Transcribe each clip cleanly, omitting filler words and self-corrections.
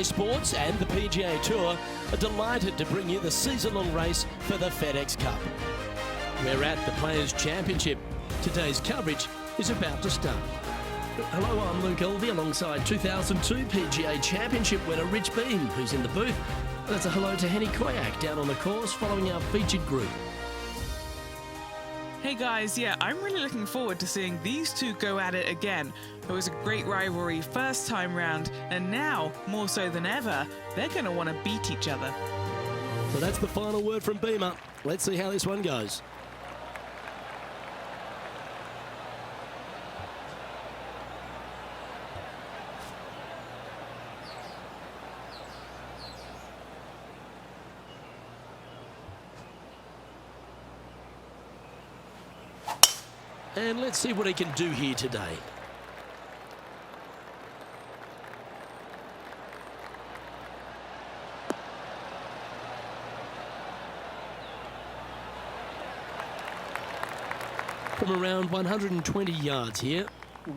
Sports and the PGA Tour are delighted to bring you the season-long race for the FedEx Cup. We're at the Players' Championship. Today's coverage is about to start. Hello, I'm Luke Elvey alongside 2002 PGA Championship winner Rich Beam, who's in the booth. That's a hello to Henny Koyak down on the course following our featured group. Hey guys, yeah, I'm really looking forward to seeing these two go at it again. It was a great rivalry first time round, and now, more so than ever, they're going to want to beat each other. So that's the final word from Beamer. Let's see how this one goes. And let's see what he can do here today. From around 120 yards here.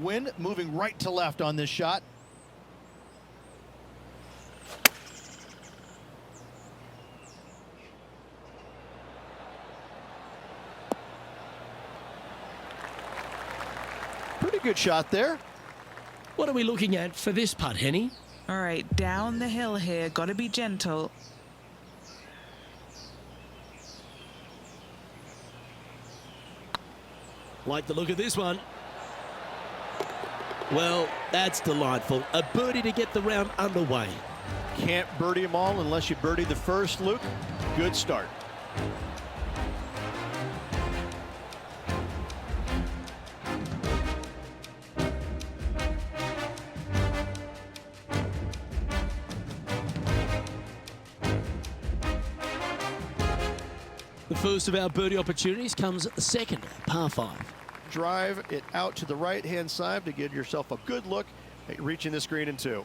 Wind moving right to left on this shot. Pretty good shot there. What are we looking at for this putt, Henny? All right, down the hill here, got to be gentle. Like the look of this one. Well, that's delightful. A birdie to get the round underway. Can't birdie them all unless you birdie the first, Luke. Good start. The first of our birdie opportunities comes second, par 5. Drive it out to the right-hand side to give yourself a good look at reaching this green in 2.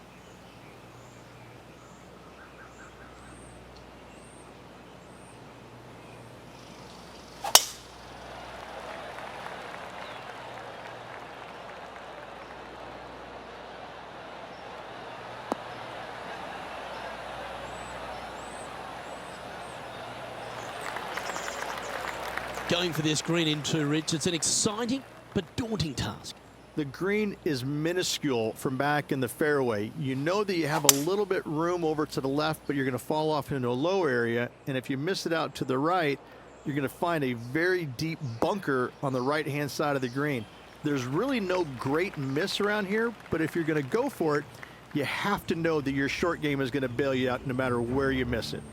Going for this green in 2, Rich. It's an exciting but daunting task. The green is minuscule from back in the fairway. You know that you have a little bit room over to the left, but you're going to fall off into a low area. And if you miss it out to the right, you're going to find a very deep bunker on the right-hand side of the green. There's really no great miss around here, but if you're going to go for it, you have to know that your short game is going to bail you out no matter where you miss it.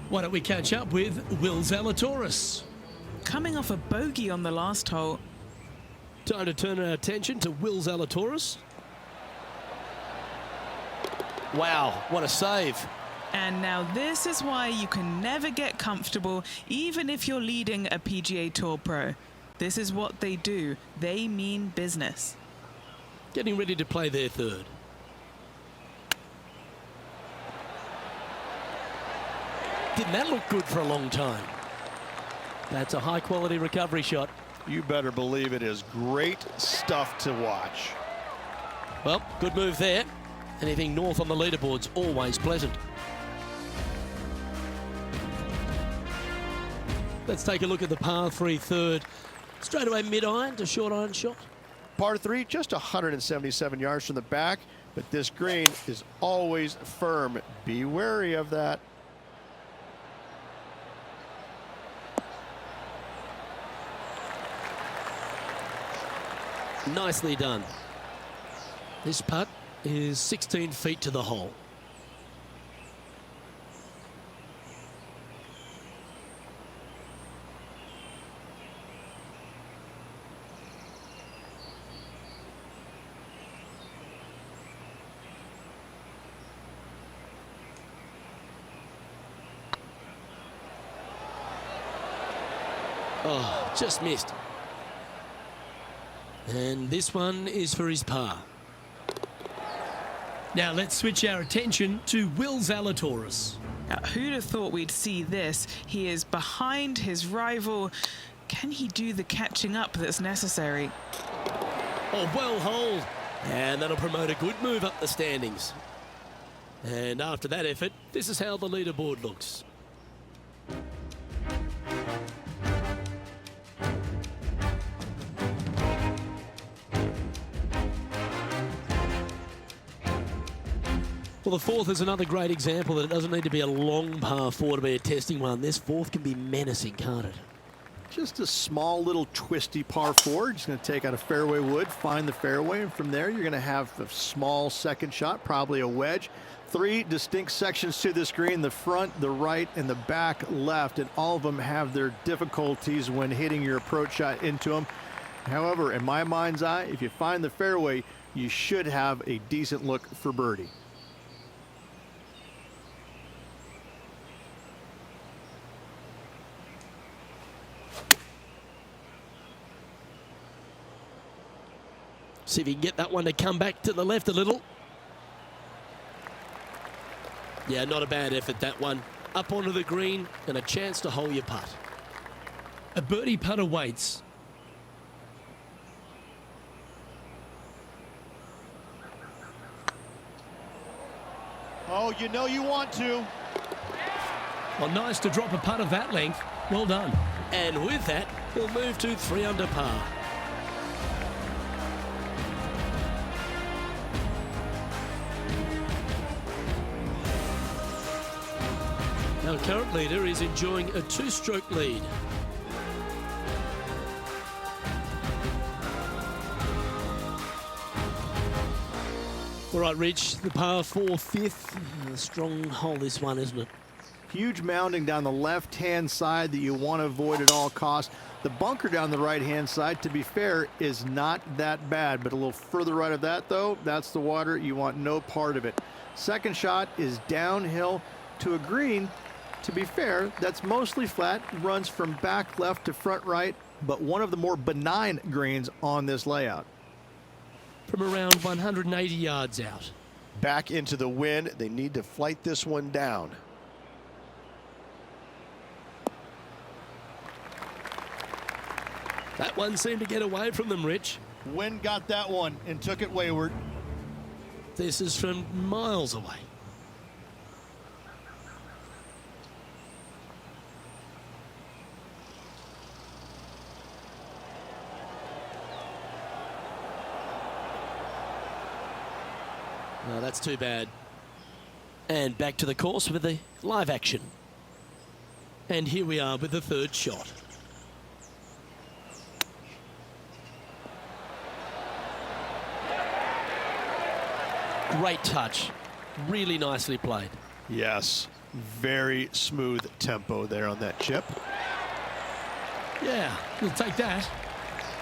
Why don't we catch up with Will Zalatoris? Coming off a bogey on the last hole. Time to turn our attention to Will Zalatoris. Wow, what a save. And now this is why you can never get comfortable, even if you're leading a PGA Tour pro. This is what they do. They mean business. Getting ready to play their third. Didn't that look good for a long time? That's a high-quality recovery shot. You better believe it is great stuff to watch. Well, good move there. Anything north on the leaderboard's always pleasant. Let's take a look at the par 3 third. Straight away mid-iron to short iron shot. Par 3, just 177 yards from the back, but this green is always firm. Be wary of that. Nicely done. This putt is 16 feet to the hole. Oh, just missed. And this one is for his par. Now let's switch our attention to Will Zalatoris. Now, who'd have thought we'd see this? He is behind his rival. Can he do the catching up that's necessary? Oh, well holed. And that'll promote a good move up the standings. And after that effort, this is how the leaderboard looks. Well, the fourth is another great example that it doesn't need to be a long par four to be a testing one. This fourth can be menacing, can't it? Just a small little twisty par four. Just going to take out a fairway wood, find the fairway, and from there you're going to have a small second shot, probably a wedge. 3 distinct sections to this green: the front, the right, and the back left, and all of them have their difficulties when hitting your approach shot into them. However, in my mind's eye, if you find the fairway, you should have a decent look for birdie. See if you can get that one to come back to the left a little. Yeah, not a bad effort, that one. Up onto the green and a chance to hole your putt. A birdie putt awaits. Oh, you know you want to. Well, nice to drop a putt of that length. Well done. And with that, he'll move to 3 under par. Our current leader is enjoying a 2-stroke lead. All right, Rich, the par 4 fifth. A strong hole, this one, isn't it? Huge mounding down the left-hand side that you want to avoid at all costs. The bunker down the right-hand side, to be fair, is not that bad, but a little further right of that, though, that's the water. You want no part of it. Second shot is downhill to a green. To be fair, that's mostly flat, runs from back left to front right, but one of the more benign greens on this layout. From around 180 yards out. Back into the wind. They need to flight this one down. That one seemed to get away from them, Rich. Wind got that one and took it wayward. This is from miles away. No, that's too bad. And back to the course with the live action. And here we are with the third shot. Great touch. Really nicely played. Yes, very smooth tempo there on that chip. Yeah, we'll take that.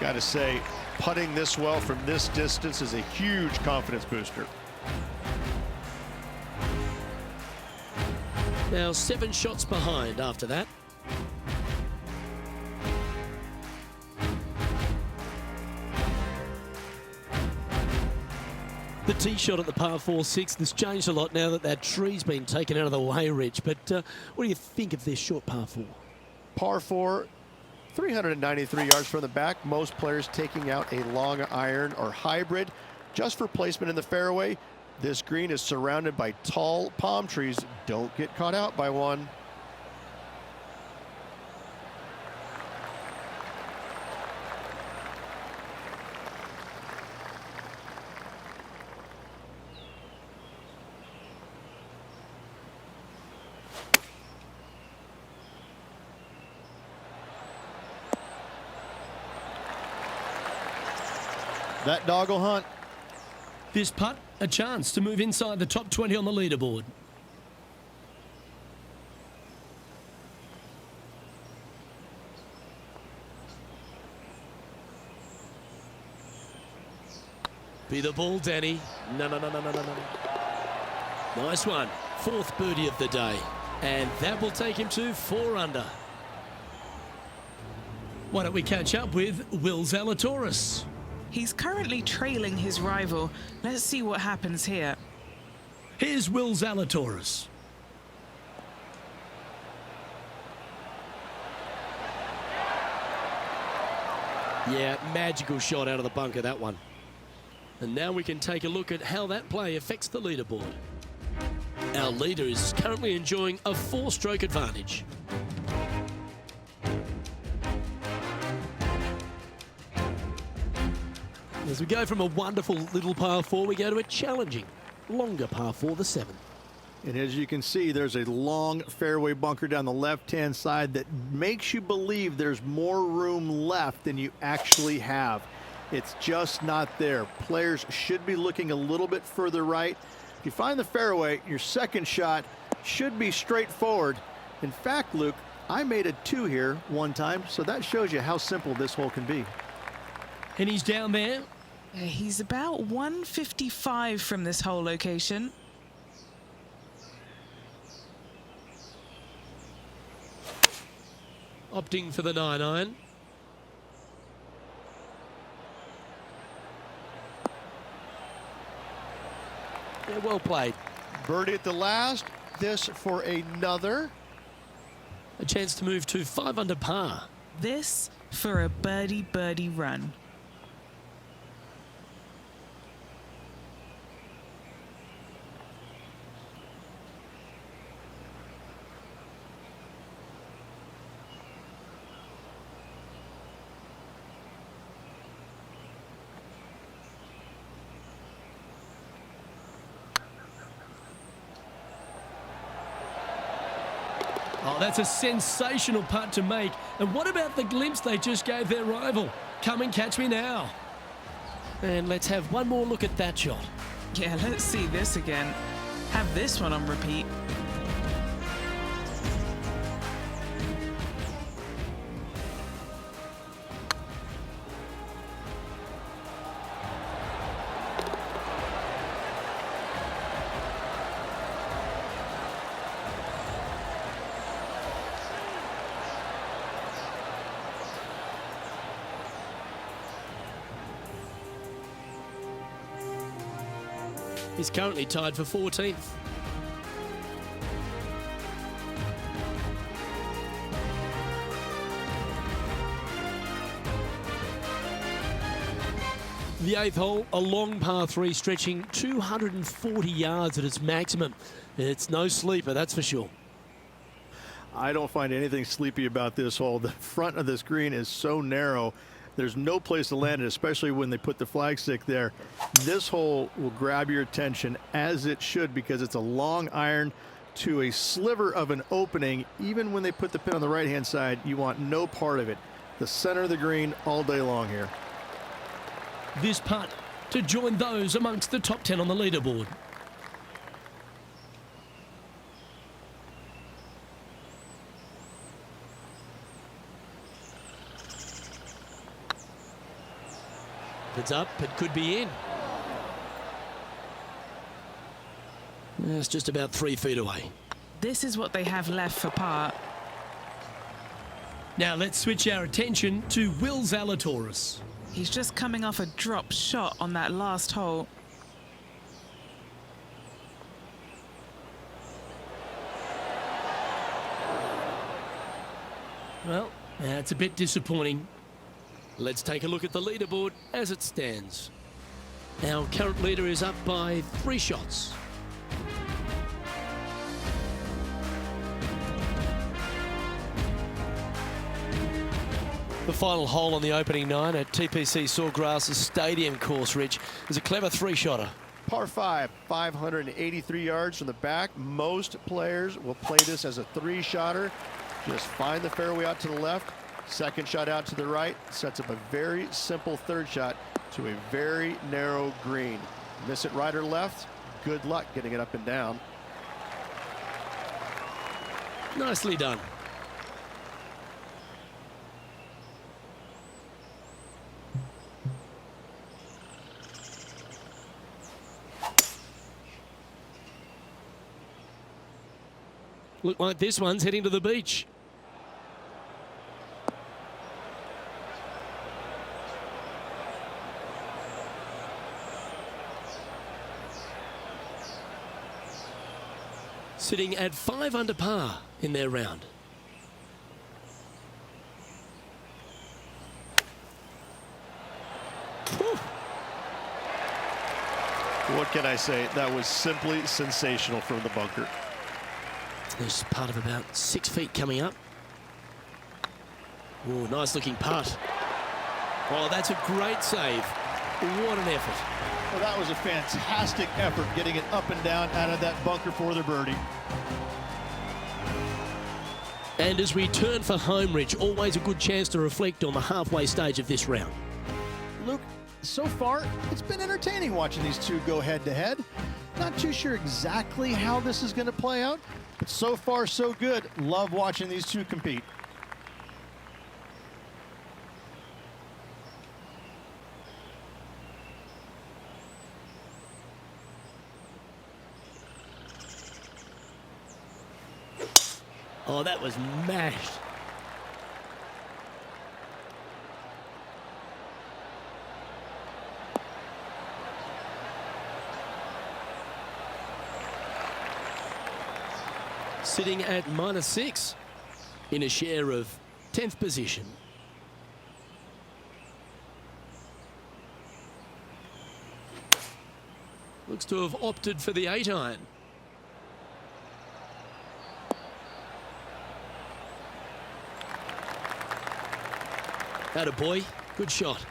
Got to say, putting this well from this distance is a huge confidence booster. Now 7 shots behind after that. The tee shot at the par 4 6th has changed a lot now that that tree's been taken out of the way, Rich. But what do you think of this short par 4? Par 4, 393 yards from the back. Most players taking out a long iron or hybrid just for placement in the fairway. This green is surrounded by tall palm trees. Don't get caught out by one. That dog will hunt. This putt, a chance to move inside the top 20 on the leaderboard. Be the ball, Danny. No. Nice one. 4th birdie of the day. And that will take him to 4 under. Why don't we catch up with Will Zalatoris? He's currently trailing his rival. Let's see what happens here. Here's Will Zalatoris. Yeah, magical shot out of the bunker, that one. And now we can take a look at how that play affects the leaderboard. Our leader is currently enjoying a 4-stroke advantage. As we go from a wonderful little par 4, we go to a challenging, longer par 4, the 7th. And as you can see, there's a long fairway bunker down the left-hand side that makes you believe there's more room left than you actually have. It's just not there. Players should be looking a little bit further right. If you find the fairway, your second shot should be straightforward. In fact, Luke, I made a 2 here one time, so that shows you how simple this hole can be. And he's down there. He's about 155 from this hole location. Opting for the 9-iron. Yeah, well played. Birdie at the last. This for another. A chance to move to 5 under par. This for a birdie run. Oh, that's a sensational putt to make. And what about the glimpse they just gave their rival? Come and catch me now. And let's have one more look at that shot. Yeah, let's see this again. Have this one on repeat. He's currently tied for 14th. The 8th hole, a long par 3 stretching 240 yards at its maximum. It's no sleeper, that's for sure. I don't find anything sleepy about this hole. The front of this green is so narrow. There's no place to land it, especially when they put the flagstick there. This hole will grab your attention, as it should, because it's a long iron to a sliver of an opening. Even when they put the pin on the right-hand side, you want no part of it. The center of the green all day long here. This putt to join those amongst the top 10 on the leaderboard. It's up, it could be in. It's just about 3 feet away. This is what they have left for par. Now let's switch our attention to Will Zalatoris. He's just coming off a drop shot on that last hole. Well, that's a bit disappointing. Let's take a look at the leaderboard as it stands. Our current leader is up by 3 shots. The final hole on the opening 9 at TPC Sawgrass Stadium course, Rich, is a clever 3-shotter. Par 5, 583 yards from the back. Most players will play this as a 3-shotter. Just find the fairway out to the left. Second shot out to the right. Sets up a very simple 3rd shot to a very narrow green. Miss it right or left, good luck getting it up and down. Nicely done. Look like this one's heading to the beach. Sitting at 5 under par in their round. Whew. What can I say? That was simply sensational from the bunker. There's part of about 6 feet coming up. Oh, nice looking putt. Oh, that's a great save. What an effort. Well, that was a fantastic effort getting it up and down out of that bunker for the birdie. And as we turn for home, Rich, always a good chance to reflect on the halfway stage of this round. Luke, so far, it's been entertaining watching these two go head-to-head. Not too sure exactly how this is going to play out, but so far, so good. Love watching these two compete. Oh, that was mashed. Sitting at -6 in a share of 10th position. Looks to have opted for the 8-iron. Attaboy, good shot.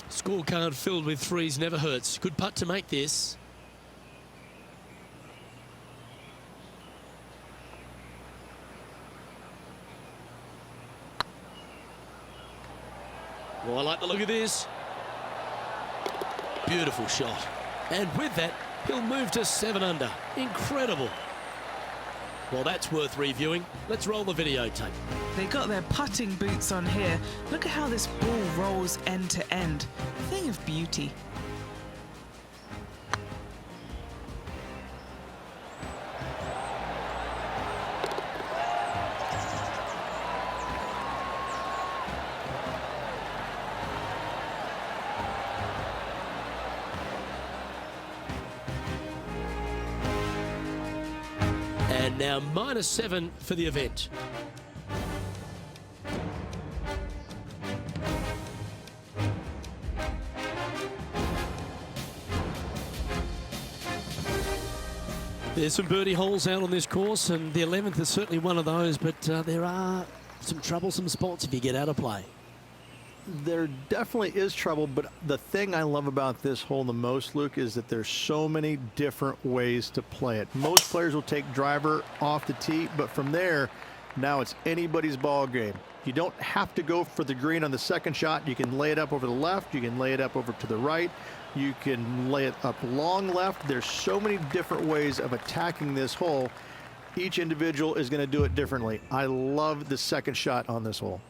Scorecard filled with threes never hurts. Good putt to make this. Oh, I like the look of this. Beautiful shot. And with that, he'll move to 7 under. Incredible. Well, that's worth reviewing. Let's roll the videotape. They got their putting boots on here. Look at how this ball rolls end to end. Thing of beauty. And now -7 for the event. There's some birdie holes out on this course, and the 11th is certainly one of those, but there are some troublesome spots if you get out of play. There definitely is trouble, but the thing I love about this hole the most, Luke, is that there's so many different ways to play it. Most players will take driver off the tee, but from there, now it's anybody's ball game. You don't have to go for the green on the second shot. You can lay it up over the left. You can lay it up over to the right. You can lay it up long left. There's so many different ways of attacking this hole. Each individual is going to do it differently. I love the second shot on this hole.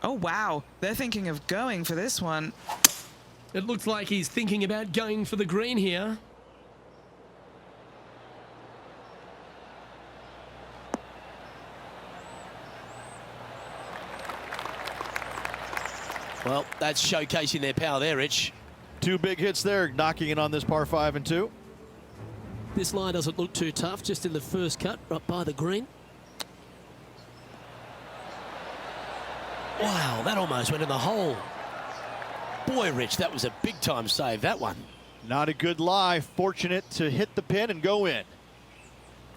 Oh, wow. They're thinking of going for this one. It looks like he's thinking about going for the green here. Well, that's showcasing their power there, Rich. Two big hits there, knocking it on this par 5 and 2. This line doesn't look too tough, just in the first cut, right by the green. Wow, that almost went in the hole. Boy, Rich, that was a big-time save, that one. Not a good lie. Fortunate to hit the pin and go in.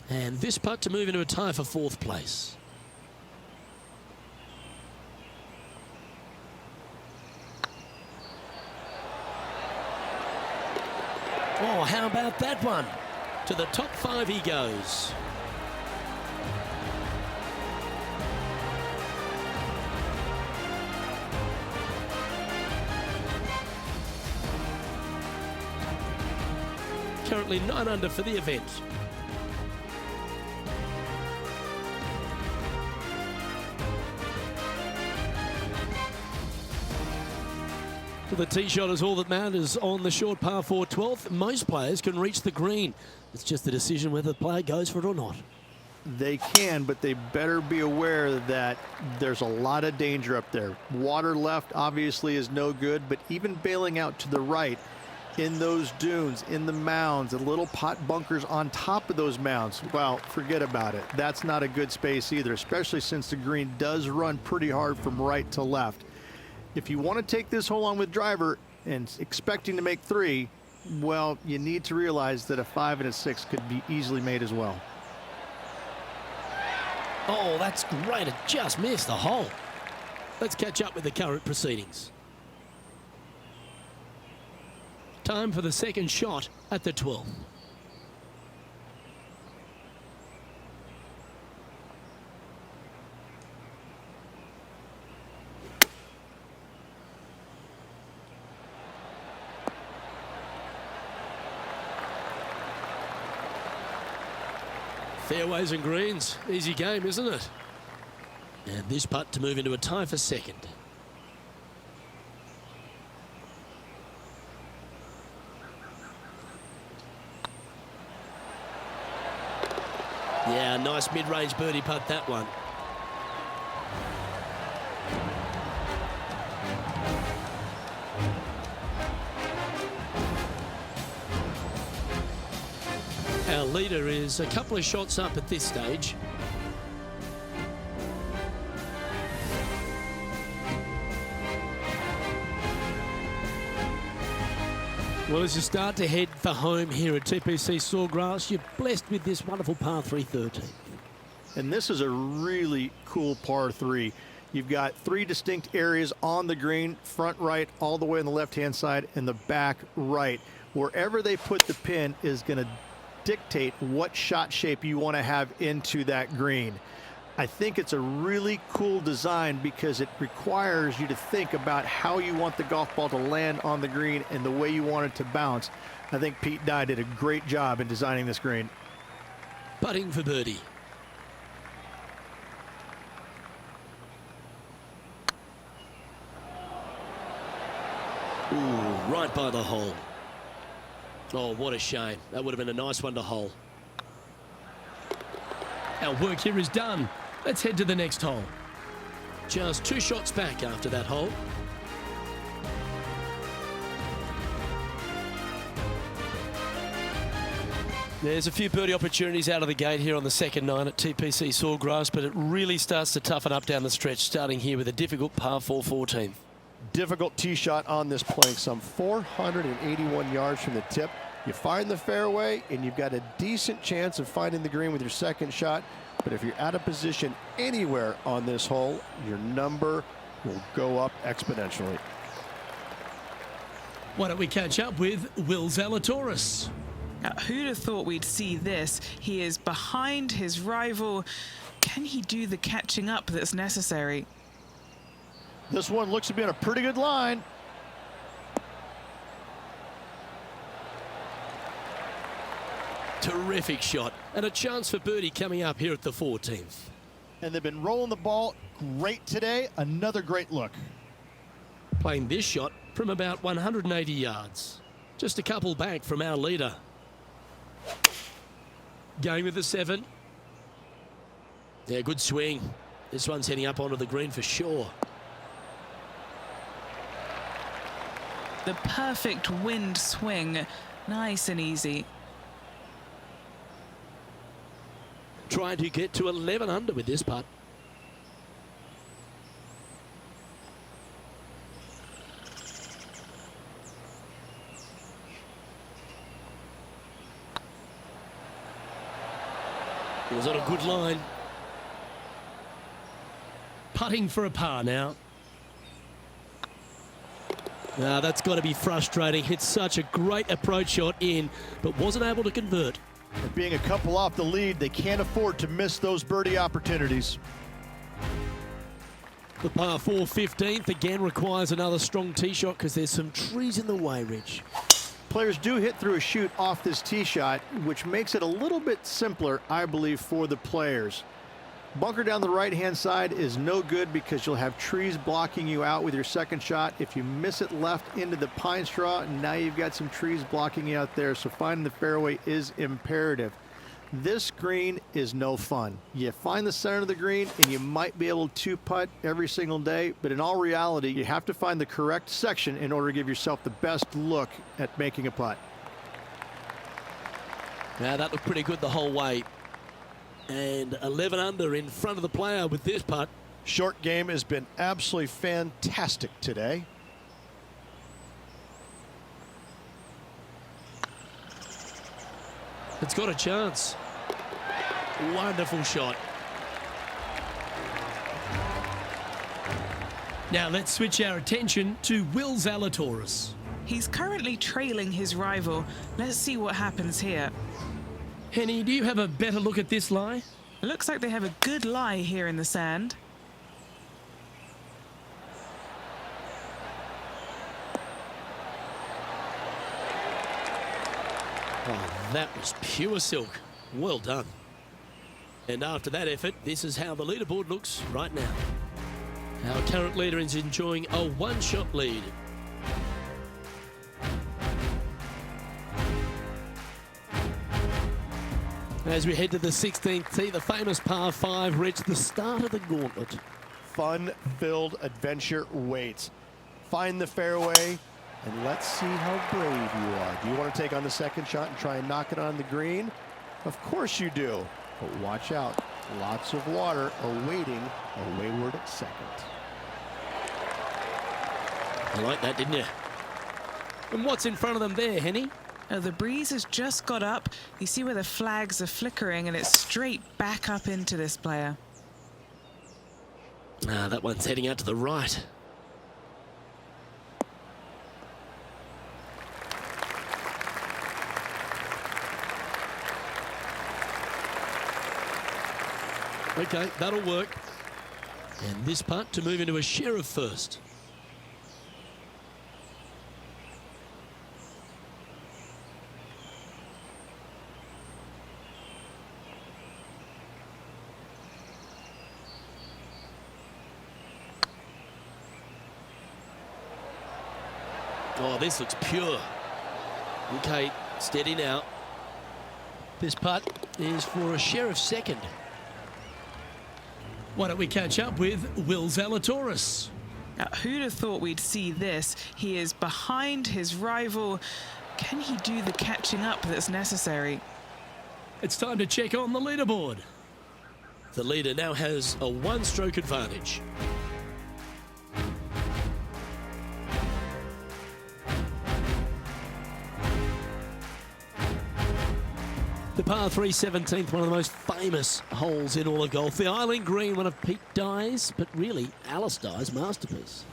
And this putt to move into a tie for 4th place. Oh, how about that one? To the top 5 he goes. Currently 9 under for the event. Well, the tee shot is all that matters on the short par 4 12th. Most players can reach the green. It's just a decision whether the player goes for it or not. They can, but they better be aware that there's a lot of danger up there. Water left obviously is no good, but even bailing out to the right in those dunes, in the mounds, the little pot bunkers on top of those mounds, well, forget about it. That's not a good space either, especially since the green does run pretty hard from right to left. If you want to take this hole on with driver and expecting to make 3, well, you need to realize that a 5 and a 6 could be easily made as well. Oh, that's great. It just missed the hole. Let's catch up with the current proceedings. Time for the second shot at the 12th. Fairways and greens. Easy game, isn't it? And this putt to move into a tie for second. Yeah, nice mid-range birdie putt, that one. Our leader is a couple of shots up at this stage. Well, as you start to head for home here at TPC Sawgrass, you're blessed with this wonderful par 3 13. And this is a really cool par 3. You've got 3 distinct areas on the green, front right, all the way on the left-hand side, and the back right. Wherever they put the pin is going to dictate what shot shape you want to have into that green. I think it's a really cool design because it requires you to think about how you want the golf ball to land on the green and the way you want it to bounce. I think Pete Dye did a great job in designing this green. Putting for birdie. Ooh, right by the hole. Oh, what a shame. That would have been a nice one to hole. Our work here is done. Let's head to the next hole. Just 2 shots back after that hole. There's a few birdie opportunities out of the gate here on the second 9 at TPC Sawgrass, but it really starts to toughen up down the stretch, starting here with a difficult par 4 14. Difficult tee shot on this plank, some 481 yards from the tip. You find the fairway and you've got a decent chance of finding the green with your second shot, but if you're out of position anywhere on this hole, your number will go up exponentially. Why don't we catch up with Will Zalatoris? Now, who'd have thought we'd see this? He is behind his rival. Can he do the catching up that's necessary? This one looks to be on a pretty good line. Terrific shot, and a chance for birdie coming up here at the 14th. And they've been rolling the ball great today. Another great look. Playing this shot from about 180 yards. Just a couple back from our leader. Going with the 7. Yeah, good swing. This one's heading up onto the green for sure. The perfect wind swing. Nice and easy. Trying to get to 11 under with this putt. It was on a good line. Putting for a par now. Now that's got to be frustrating. It's such a great approach shot in, but wasn't able to convert. And being a couple off the lead, they can't afford to miss those birdie opportunities. The par 4 15th again requires another strong tee shot because there's some trees in the way, Rich. Players do hit through a chute off this tee shot, which makes it a little bit simpler, I believe, for the players. Bunker down the right-hand side is no good because you'll have trees blocking you out with your second shot. If you miss it left into the pine straw, now you've got some trees blocking you out there, so finding the fairway is imperative. This green is no fun. You find the center of the green and you might be able to putt every single day, but in all reality, you have to find the correct section in order to give yourself the best look at making a putt. Now that looked pretty good the whole way. And 11 under in front of the player with this putt. Short game has been absolutely fantastic today. It's got a chance. Wonderful shot. Now let's switch our attention to Will Zalatoris. He's currently trailing his rival. Let's see what happens here. Henny, do you have a better look at this lie? It looks like they have a good lie here in the sand. Oh, that was pure silk. Well done. And after that effort, this is how the leaderboard looks right now. Our current leader is enjoying a one-shot lead. As we head to the 16th tee, the famous par 5 reached the start of the gauntlet. Fun-filled adventure waits. Find the fairway, and let's see how brave you are. Do you want to take on the second shot and try and knock it on the green? Of course you do. But watch out. Lots of water awaiting a wayward second. You like that, didn't you? And what's in front of them there, Henny? Oh, the breeze has just got up. You see where the flags are flickering, and it's straight back up into this player. Ah, that one's heading out to the right. Okay, that'll work. And this putt to move into a share of first. Oh, this looks pure. Okay, steady now. This putt is for a share of second. Why don't we catch up with Will Zalatoris? Now, who'd have thought we'd see this? He is behind his rival. Can he do the catching up that's necessary? It's time to check on the leaderboard. The leader now has a one-stroke advantage. The par 3 17th, one of the most famous holes in all of golf. The Island Green, one of Pete Dye's, but really Alice Dye's masterpiece.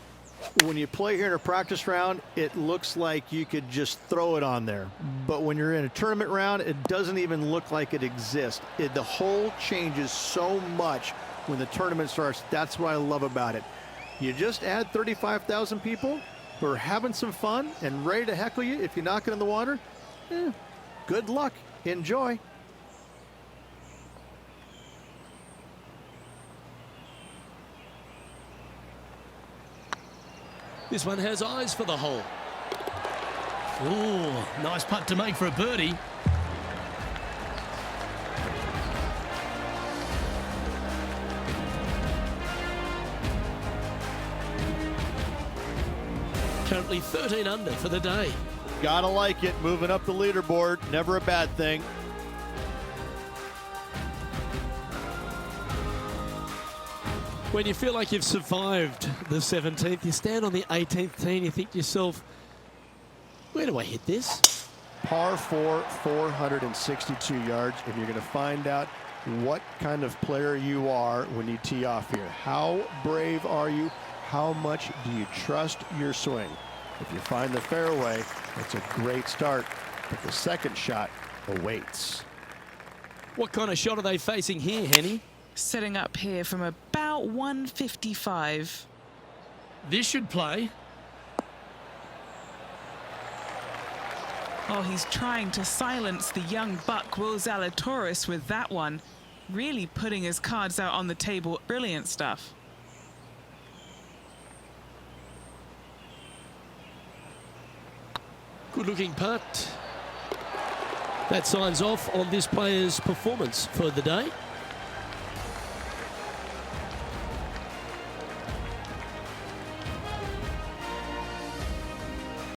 When you play here in a practice round, it looks like you could just throw it on there. But when you're in a tournament round, it doesn't even look like it exists. The hole changes so much when the tournament starts. That's what I love about it. You just add 35,000 people who are having some fun and ready to heckle you if you knock it in the water. Good luck. Enjoy. This one has eyes for the hole. Ooh, nice putt to make for a birdie. Currently 13 under for the day. Gotta like it. Moving up the leaderboard. Never a bad thing. When you feel like you've survived the 17th, you stand on the 18th tee and you think to yourself, where do I hit this? Par 4, 462 yards, and you're going to find out what kind of player you are when you tee off here. How brave are you? How much do you trust your swing? If you find the fairway, it's a great start, but the second shot awaits. What kind of shot are they facing here, Henny? Setting up here from about 155. This should play. Oh, he's trying to silence the young buck, Will Zalatoris, with that one. Really putting his cards out on the table. Brilliant stuff. Good-looking putt. That signs off on this player's performance for the day.